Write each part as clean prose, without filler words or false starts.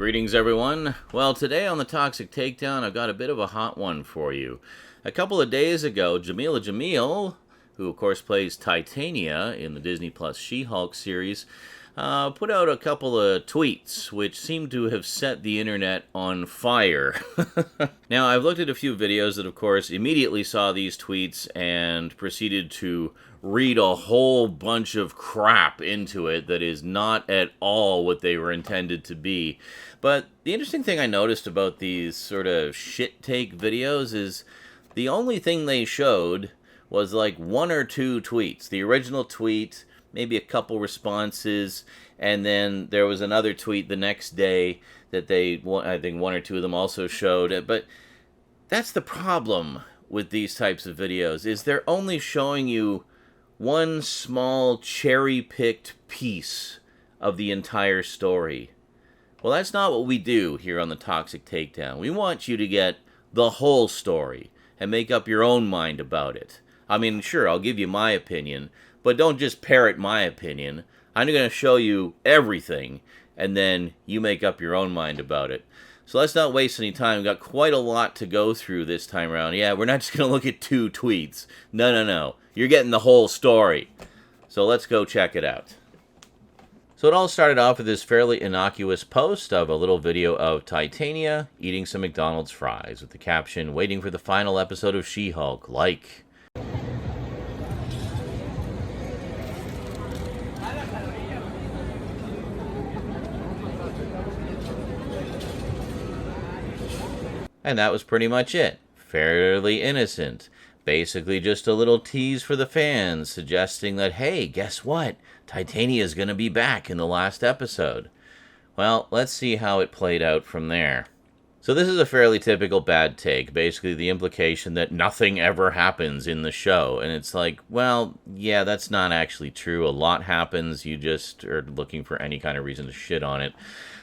Greetings everyone. Well, today on the Toxic Takedown, I've got a bit of a hot one for you. A couple of days ago, Jameela Jamil, who of course plays Titania in the Disney Plus She-Hulk series, put out a couple of tweets which seem to have set the internet on fire. Now, I've looked at a few videos that, of course, immediately saw these tweets and proceeded to read a whole bunch of crap into it that is not at all what they were intended to be. But the interesting thing I noticed about these sort of shit take videos is the only thing they showed was like one or two tweets. The original tweet, maybe a couple responses, and then there was another tweet the next day that I think one or two of them also showed. But that's the problem with these types of videos, is they're only showing you one small cherry-picked piece of the entire story. Well, that's not what we do here on the Toxic Takedown. We want you to get the whole story and make up your own mind about it. I mean, sure, I'll give you my opinion, but don't just parrot my opinion. I'm going to show you everything, and then you make up your own mind about it. So let's not waste any time. We've got quite a lot to go through this time around. Yeah, we're not just going to look at two tweets. No. You're getting the whole story. So let's go check it out. So it all started off with this fairly innocuous post of a little video of Titania eating some McDonald's fries with the caption, "Waiting for the final episode of She-Hulk, like." And that was pretty much it. Fairly innocent. Basically just a little tease for the fans, suggesting that, hey, guess what? Titania's gonna be back in the last episode. Well, let's see how it played out from there. So this is a fairly typical bad take, basically the implication that nothing ever happens in the show. And it's like, well, yeah, that's not actually true. A lot happens, you just are looking for any kind of reason to shit on it.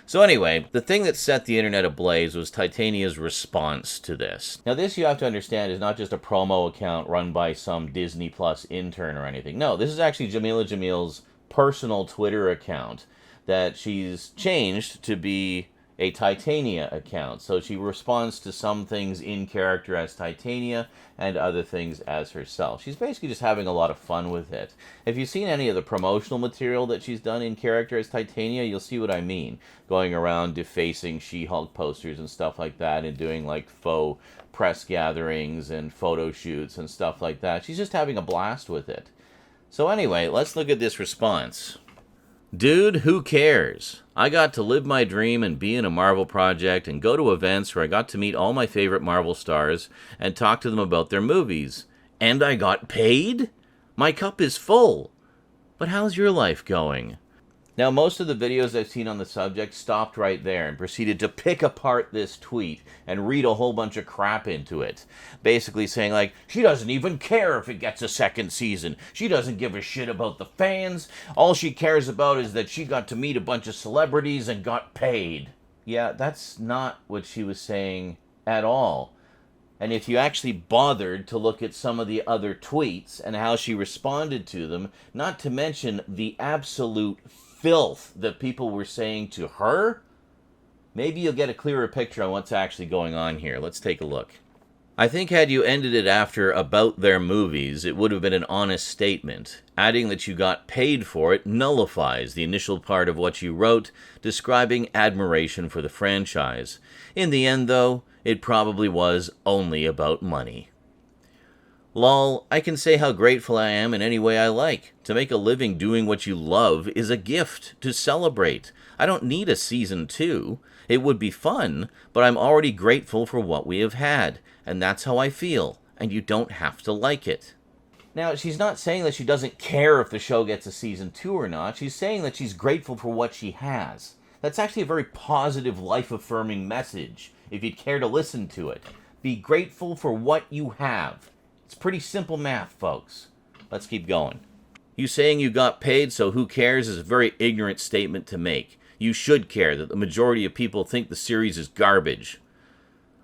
So anyway, the thing that set the internet ablaze was Titania's response to this. Now this, you have to understand, is not just a promo account run by some Disney Plus intern or anything. No, this is actually Jameela Jamil's personal Twitter account that she's changed to be a Titania account. So she responds to some things in character as Titania and other things as herself. She's basically just having a lot of fun with it. If you've seen any of the promotional material that she's done in character as Titania, you'll see what I mean. Going around defacing She-Hulk posters and stuff like that, and doing like faux press gatherings and photo shoots and stuff like that. She's just having a blast with it. So anyway, let's look at this response. "Dude, who cares? I got to live my dream and be in a Marvel project and go to events where I got to meet all my favorite Marvel stars and talk to them about their movies. And I got paid? My cup is full. But how's your life going?" Now, most of the videos I've seen on the subject stopped right there and proceeded to pick apart this tweet and read a whole bunch of crap into it. Basically saying, like, she doesn't even care if it gets a second season. She doesn't give a shit about the fans. All she cares about is that she got to meet a bunch of celebrities and got paid. Yeah, that's not what she was saying at all. And if you actually bothered to look at some of the other tweets and how she responded to them, not to mention the absolute filth that people were saying to her, maybe you'll get a clearer picture on what's actually going on here. Let's take a look. "I think had you ended it after about their movies, it would have been an honest statement. Adding that you got paid for it nullifies the initial part of what you wrote, describing admiration for the franchise. In the end, though, it probably was only about money. Lol, I can say how grateful I am in any way I like. To make a living doing what you love is a gift to celebrate. I don't need a season 2. It would be fun, but I'm already grateful for what we have had, and that's how I feel, and you don't have to like it." Now, she's not saying that she doesn't care if the show gets a season 2 or not. She's saying that she's grateful for what she has. That's actually a very positive, life-affirming message, if you'd care to listen to it. Be grateful for what you have. It's pretty simple math, folks. Let's keep going. "You saying you got paid, so who cares, is a very ignorant statement to make. You should care that the majority of people think the series is garbage.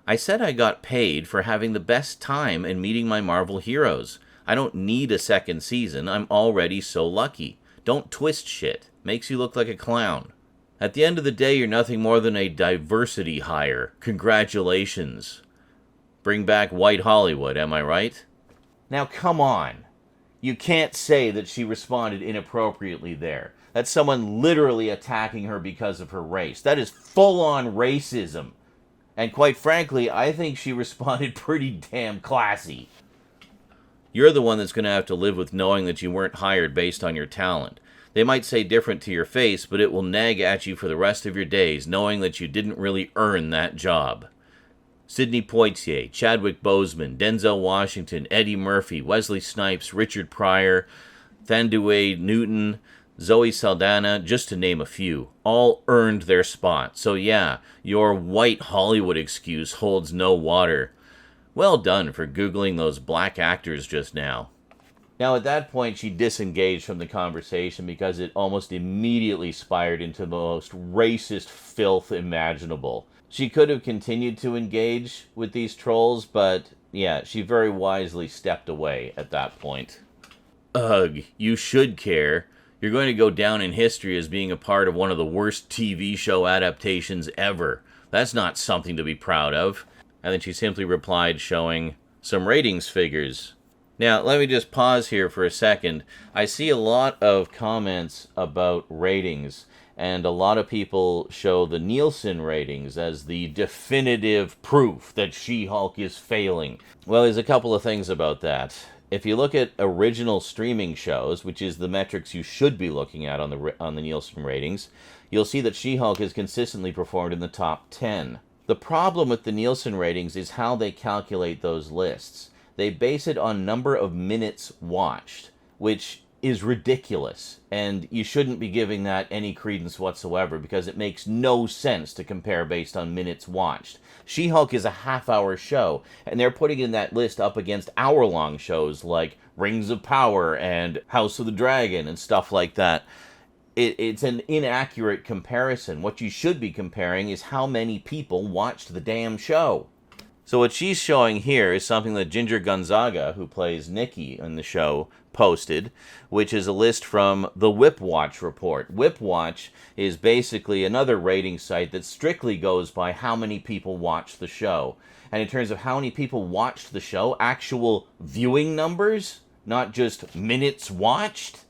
I said I got paid for having the best time and meeting my Marvel heroes. I don't need a second season. I'm already so lucky. Don't twist shit. Makes you look like a clown." At the end of the day, you're nothing more than a diversity hire. Congratulations. Bring back white Hollywood, am I right? Now, come on. You can't say that she responded inappropriately there. That's someone literally attacking her because of her race. That is full-on racism. And quite frankly, I think she responded pretty damn classy. You're the one that's going to have to live with knowing that you weren't hired based on your talent. They might say different to your face, but it will nag at you for the rest of your days, knowing that you didn't really earn that job. Sidney Poitier, Chadwick Boseman, Denzel Washington, Eddie Murphy, Wesley Snipes, Richard Pryor, Thandue Newton, Zoe Saldana, just to name a few, all earned their spot. So yeah, your white Hollywood excuse holds no water. Well done for Googling those black actors just now. Now, at that point, she disengaged from the conversation because it almost immediately spiraled into the most racist filth imaginable. She could have continued to engage with these trolls, but yeah, she very wisely stepped away at that point. Ugh, you should care. You're going to go down in history as being a part of one of the worst TV show adaptations ever. That's not something to be proud of. And then she simply replied, showing some ratings figures. Now, let me just pause here for a second. I see a lot of comments about ratings, and a lot of people show the Nielsen ratings as the definitive proof that She-Hulk is failing. Well, there's a couple of things about that. If you look at original streaming shows, which is the metrics you should be looking at on the Nielsen ratings, you'll see that She-Hulk has consistently performed in the top 10. The problem with the Nielsen ratings is how they calculate those lists. They base it on number of minutes watched, which is ridiculous, and you shouldn't be giving that any credence whatsoever because it makes no sense to compare based on minutes watched. She-Hulk is a half-hour show, and they're putting in that list up against hour-long shows like Rings of Power and House of the Dragon and stuff like that. It's an inaccurate comparison. What you should be comparing is how many people watched the damn show. So what she's showing here is something that Ginger Gonzaga, who plays Nikki in the show, posted, which is a list from the Whipwatch report. Whipwatch is basically another rating site that strictly goes by how many people watch the show. And in terms of how many people watched the show, actual viewing numbers, not just minutes watched,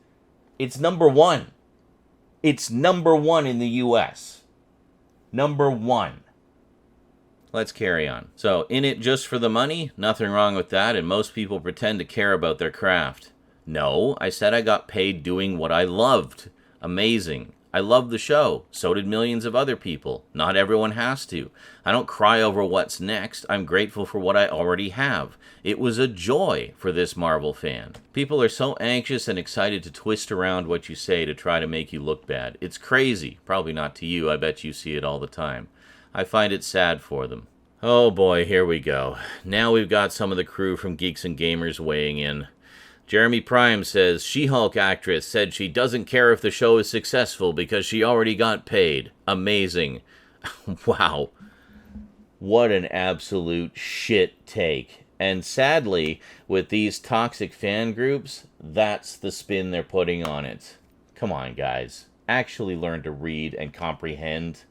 it's number one. It's number one in the US. Number one. Let's carry on. So, in it just for the money? Nothing wrong with that, and most people pretend to care about their craft. No, I said I got paid doing what I loved. Amazing. I love the show. So did millions of other people. Not everyone has to. I don't cry over what's next. I'm grateful for what I already have. It was a joy for this Marvel fan. People are so anxious and excited to twist around what you say to try to make you look bad. It's crazy. Probably not to you. I bet you see it all the time. I find it sad for them. Oh boy, here we go. Now we've got some of the crew from Geeks and Gamers weighing in. Jeremy Prime says, She-Hulk actress said she doesn't care if the show is successful because she already got paid. Amazing. Wow. What an absolute shit take. And sadly, with these toxic fan groups, that's the spin they're putting on it. Come on, guys. Actually learn to read and comprehend.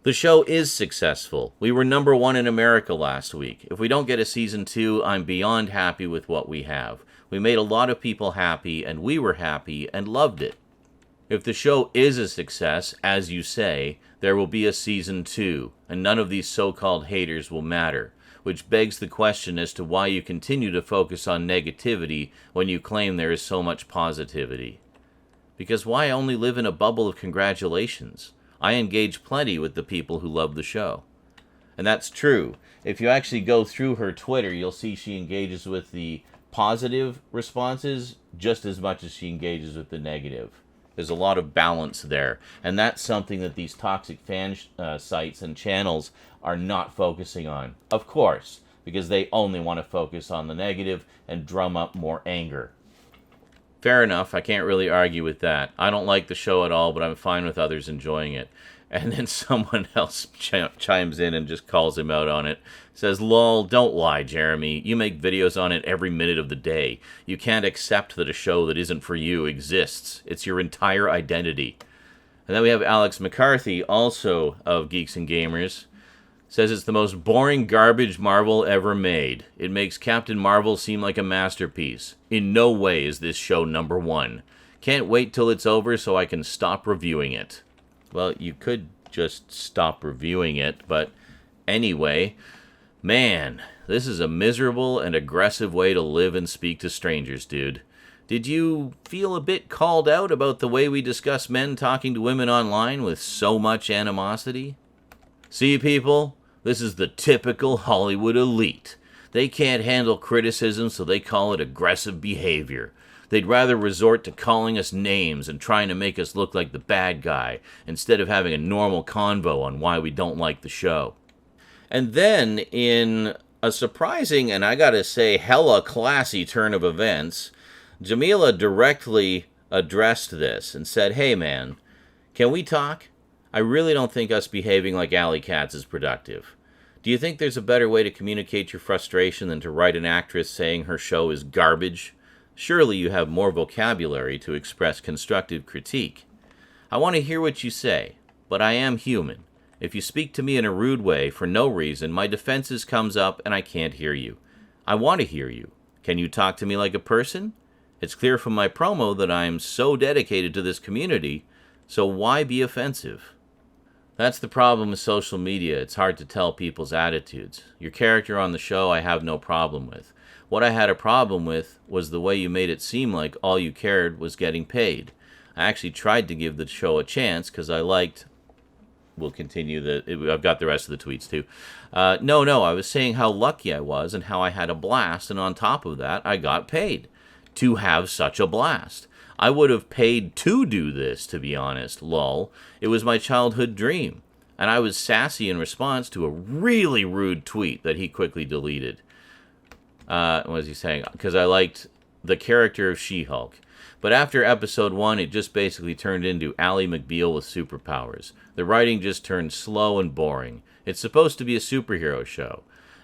The show is successful. We were number one in America last week. If we don't get a season 2, I'm beyond happy with what we have. We made a lot of people happy, and we were happy and loved it. If the show is a success, as you say, there will be a season 2, and none of these so-called haters will matter, which begs the question as to why you continue to focus on negativity when you claim there is so much positivity. Because why only live in a bubble of congratulations? I engage plenty with the people who love the show. And that's true. If you actually go through her Twitter, you'll see she engages with the positive responses just as much as she engages with the negative. There's a lot of balance there. And that's something that these toxic fan sites and channels are not focusing on. Of course, because they only want to focus on the negative and drum up more anger. Fair enough, I can't really argue with that. I don't like the show at all, but I'm fine with others enjoying it. And then someone else chimes in and just calls him out on it. Says, lol, don't lie, Jeremy. You make videos on it every minute of the day. You can't accept that a show that isn't for you exists. It's your entire identity. And then we have Alex McCarthy, also of Geeks and Gamers. Says it's the most boring garbage Marvel ever made. It makes Captain Marvel seem like a masterpiece. In no way is this show number one. Can't wait till it's over so I can stop reviewing it. Well, you could just stop reviewing it, but anyway, man, this is a miserable and aggressive way to live and speak to strangers, dude. Did you feel a bit called out about the way we discuss men talking to women online with so much animosity? See, people? This is the typical Hollywood elite. They can't handle criticism, so they call it aggressive behavior. They'd rather resort to calling us names and trying to make us look like the bad guy, instead of having a normal convo on why we don't like the show. And then, in a surprising, and I gotta say, hella classy turn of events, Jameela directly addressed this and said, "Hey man, can we talk? I really don't think us behaving like alley cats is productive. Do you think there's a better way to communicate your frustration than to write an actress saying her show is garbage? Surely you have more vocabulary to express constructive critique. I want to hear what you say, but I am human. If you speak to me in a rude way for no reason, my defenses comes up and I can't hear you. I want to hear you. Can you talk to me like a person? It's clear from my promo that I am so dedicated to this community, so why be offensive?" That's the problem with social media. It's hard to tell people's attitudes. Your character on the show I have no problem with. What I had a problem with was the way you made it seem like all you cared was getting paid. I actually tried to give the show a chance because I liked... We'll continue I've got the rest of the tweets too. No, I was saying how lucky I was and how I had a blast, and on top of that, I got paid to have such a blast. I would have paid to do this, to be honest, lol. It was my childhood dream. And I was sassy in response to a really rude tweet that he quickly deleted. What was he saying? Because I liked the character of She-Hulk. But after episode 1, it just basically turned into Ally McBeal with superpowers. The writing just turned slow and boring. It's supposed to be a superhero show.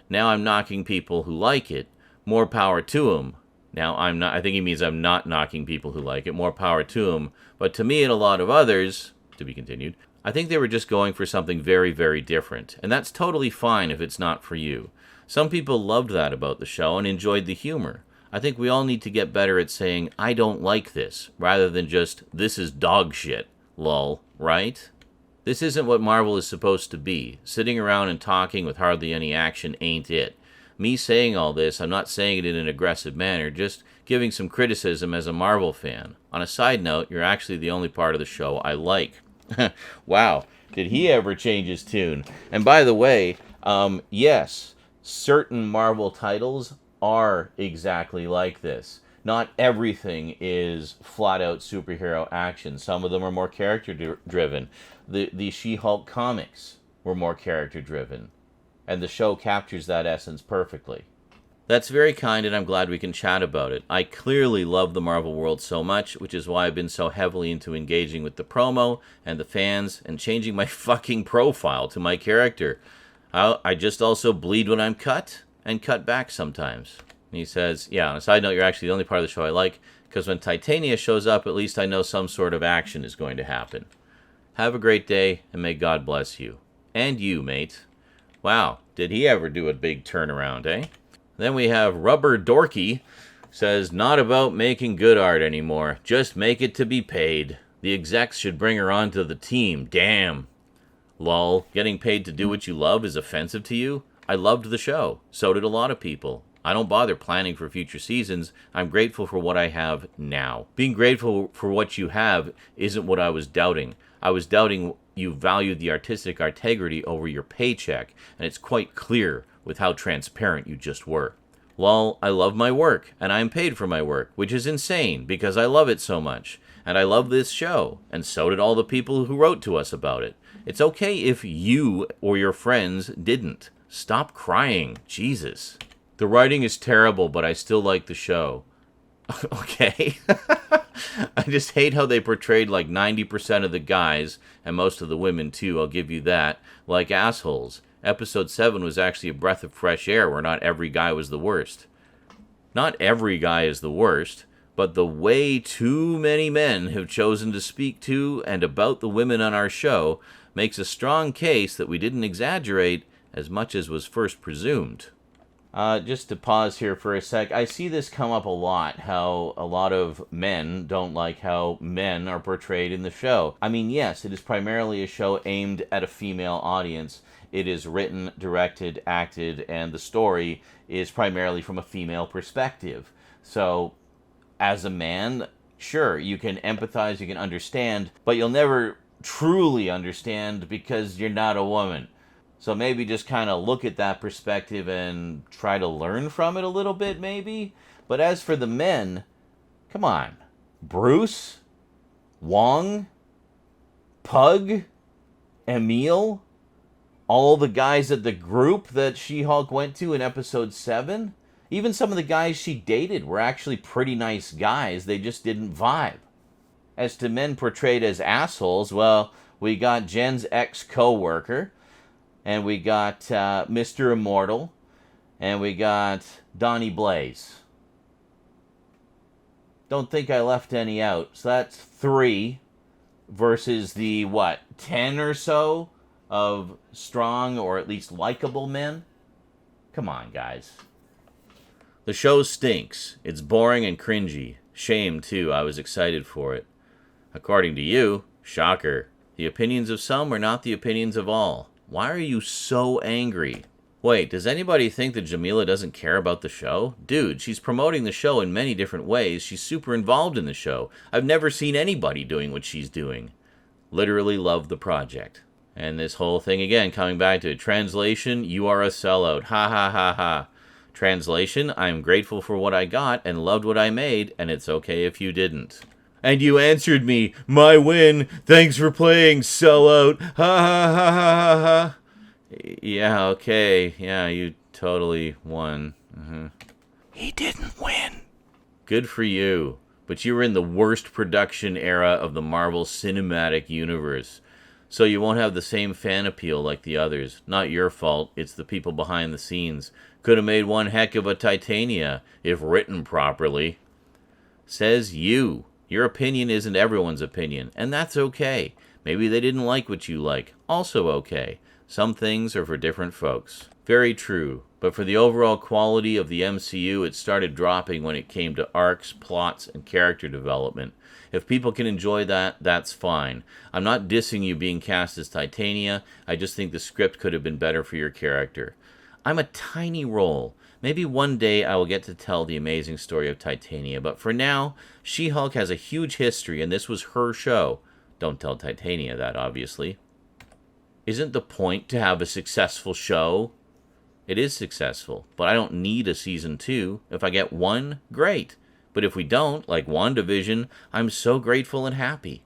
Now I'm knocking people who like it. More power to them. Now, I think he means I'm not knocking people who like it. More power to them. But to me and a lot of others, to be continued, I think they were just going for something very, very different. And that's totally fine if it's not for you. Some people loved that about the show and enjoyed the humor. I think we all need to get better at saying, I don't like this, rather than just, this is dog shit, lol, right? This isn't what Marvel is supposed to be. Sitting around and talking with hardly any action ain't it. Me saying all this, I'm not saying it in an aggressive manner, just giving some criticism as a Marvel fan. On a side note, you're actually the only part of the show I like. Wow, did he ever change his tune? And by the way, yes, certain Marvel titles are exactly like this. Not everything is flat-out superhero action. Some of them are more character-driven. The She-Hulk comics were more character-driven. And the show captures that essence perfectly. That's very kind, and I'm glad we can chat about it. I clearly love the Marvel world so much, which is why I've been so heavily into engaging with the promo and the fans and changing my fucking profile to my character. I just also bleed when I'm cut and cut back sometimes. And he says, yeah, on a side note, you're actually the only part of the show I like, because when Titania shows up, at least I know some sort of action is going to happen. Have a great day, and may God bless you. And you, mate. Wow, did he ever do a big turnaround, eh? Then we have Rubber Dorky, says, not about making good art anymore. Just make it to be paid. The execs should bring her onto the team. Damn. Lol, getting paid to do what you love is offensive to you? I loved the show. So did a lot of people. I don't bother planning for future seasons. I'm grateful for what I have now. Being grateful for what you have isn't what I was doubting. I was doubting you valued the artistic integrity over your paycheck, and it's quite clear with how transparent you just were. Lol, I love my work, and I am paid for my work, which is insane because I love it so much. And I love this show, and so did all the people who wrote to us about it. It's okay if you or your friends didn't. Stop crying. Jesus. The writing is terrible, but I still like the show. Okay. I just hate how they portrayed like 90% of the guys, and most of the women too, I'll give you that, like assholes. Episode 7 was actually a breath of fresh air where not every guy was the worst. Not every guy is the worst, But the way too many men have chosen to speak to and about the women on our show makes a strong case that we didn't exaggerate as much as was first presumed. Just to pause here for a sec, I see this come up a lot, how a lot of men don't like how men are portrayed in the show. I mean, yes, it is primarily a show aimed at a female audience. It is written, directed, acted, and the story is primarily from a female perspective. So, as a man, sure, you can empathize, you can understand, but you'll never truly understand because you're not a woman. So maybe just kind of look at that perspective and try to learn from it a little bit, maybe. But as for the men, come on. Bruce? Wong? Pug? Emil? All the guys at the group that She-Hulk went to in episode 7? Even some of the guys she dated were actually pretty nice guys. They just didn't vibe. As to men portrayed as assholes, well, we got Jen's ex-co-worker. And we got Mr. Immortal. And we got Donnie Blaze. Don't think I left any out. So that's 3 versus the, 10 or so of strong or at least likable men? Come on, guys. The show stinks. It's boring and cringy. Shame, too. I was excited for it. According to you, shocker. The opinions of some are not the opinions of all. Why are you so angry? Wait, does anybody think that Jameela doesn't care about the show? Dude, she's promoting the show in many different ways. She's super involved in the show. I've never seen anybody doing what she's doing. Literally love the project. And this whole thing again, coming back to it. Translation, you are a sellout. Ha ha ha ha. Translation, I'm grateful for what I got and loved what I made, and it's okay if you didn't. And you answered me, my win, thanks for playing, sellout, ha ha ha ha ha ha. Yeah, okay, yeah, you totally won. He didn't win. Good for you, but you were in the worst production era of the Marvel Cinematic Universe. So you won't have the same fan appeal like the others. Not your fault, it's the people behind the scenes. Could have made one heck of a Titania, if written properly. Says you. Your opinion isn't everyone's opinion, and that's okay. Maybe they didn't like what you like. Also okay. Some things are for different folks. Very true. But for the overall quality of the MCU, it started dropping when it came to arcs, plots, and character development. If people can enjoy that, that's fine. I'm not dissing you being cast as Titania. I just think the script could have been better for your character. I'm a tiny role. Maybe one day I will get to tell the amazing story of Titania, but for now, She-Hulk has a huge history, and this was her show. Don't tell Titania that, obviously. Isn't the point to have a successful show? It is successful, but I don't need a season 2. If I get one, great. But if we don't, like WandaVision, I'm so grateful and happy.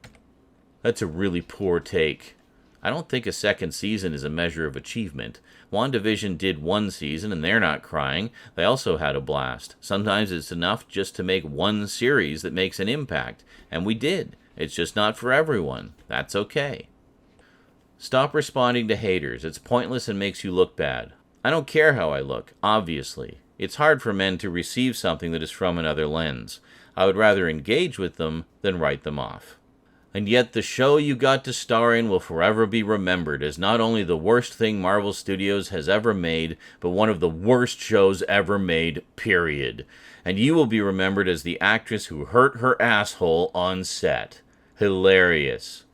That's a really poor take. I don't think a second season is a measure of achievement. WandaVision did one season and they're not crying. They also had a blast. Sometimes it's enough just to make one series that makes an impact. And we did. It's just not for everyone. That's okay. Stop responding to haters. It's pointless and makes you look bad. I don't care how I look, obviously. It's hard for men to receive something that is from another lens. I would rather engage with them than write them off. And yet the show you got to star in will forever be remembered as not only the worst thing Marvel Studios has ever made, but one of the worst shows ever made, period. And you will be remembered as the actress who hurt her asshole on set. Hilarious.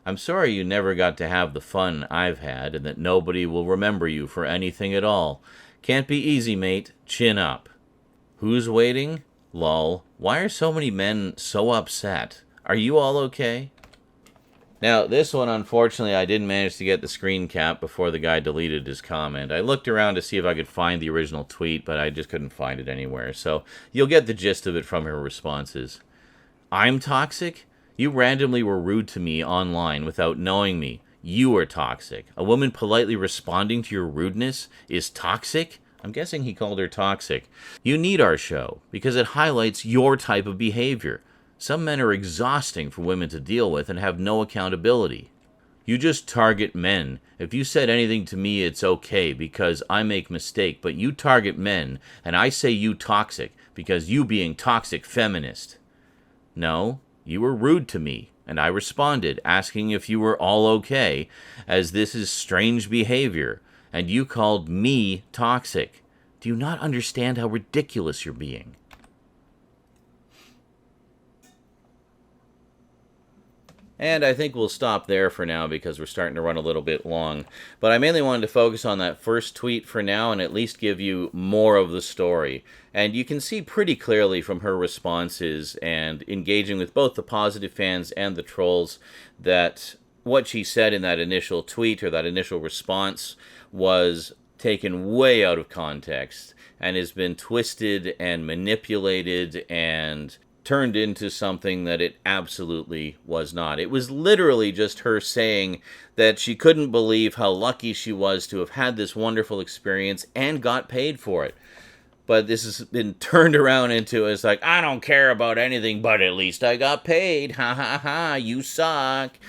I'm sorry you never got to have the fun I've had, and that nobody will remember you for anything at all. Can't be easy, mate. Chin up. Who's waiting? Lol. Why are so many men so upset? Are you all okay? Now, this one, unfortunately, I didn't manage to get the screen cap before the guy deleted his comment. I looked around to see if I could find the original tweet, but I just couldn't find it anywhere. So, you'll get the gist of it from her responses. I'm toxic? You randomly were rude to me online without knowing me. You are toxic. A woman politely responding to your rudeness is toxic? I'm guessing he called her toxic. You need our show, because it highlights your type of behavior. Some men are exhausting for women to deal with and have no accountability. You just target men. If you said anything to me, it's okay because I make mistake. But you target men, and I say you toxic because you being toxic feminist. No, you were rude to me, and I responded, asking if you were all okay, as this is strange behavior, and you called me toxic. Do you not understand how ridiculous you're being? And I think we'll stop there for now because we're starting to run a little bit long. But I mainly wanted to focus on that first tweet for now and at least give you more of the story. And you can see pretty clearly from her responses and engaging with both the positive fans and the trolls that what she said in that initial tweet or that initial response was taken way out of context and has been twisted and manipulated and turned into something that it absolutely was not. It was literally just her saying that she couldn't believe how lucky she was to have had this wonderful experience and got paid for it. But this has been turned around into, it's like, I don't care about anything, but at least I got paid. Ha ha ha, you suck.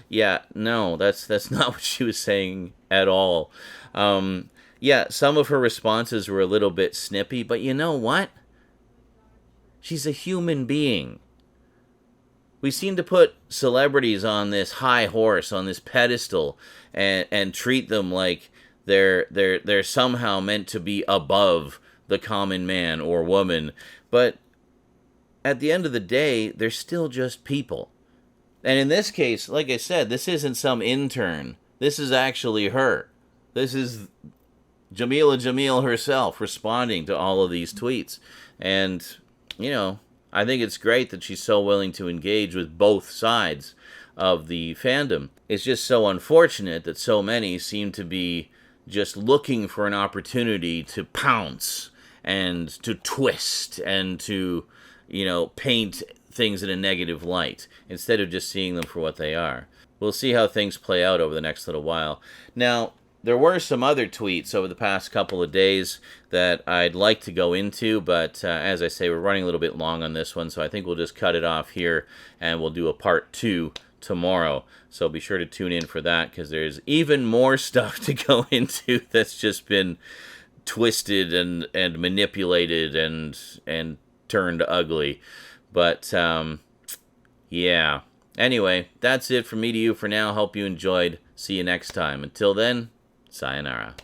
Yeah, no, that's not what she was saying at all. Yeah, some of her responses were a little bit snippy, but you know what? She's a human being. We seem to put celebrities on this high horse, on this pedestal, and treat them like they're somehow meant to be above the common man or woman. But at the end of the day, they're still just people. And in this case, like I said, this isn't some intern. This is actually her. This is Jameela Jamil herself responding to all of these tweets. And you know, I think it's great that she's so willing to engage with both sides of the fandom. It's just so unfortunate that so many seem to be just looking for an opportunity to pounce and to twist and to, you know, paint things in a negative light instead of just seeing them for what they are. We'll see how things play out over the next little while. Now, there were some other tweets over the past couple of days that I'd like to go into, but as I say, we're running a little bit long on this one, so I think we'll just cut it off here, and we'll do a part 2 tomorrow. So be sure to tune in for that, because there's even more stuff to go into that's just been twisted and manipulated and turned ugly. But, yeah. Anyway, that's it from me to you for now. Hope you enjoyed. See you next time. Until then, sayonara.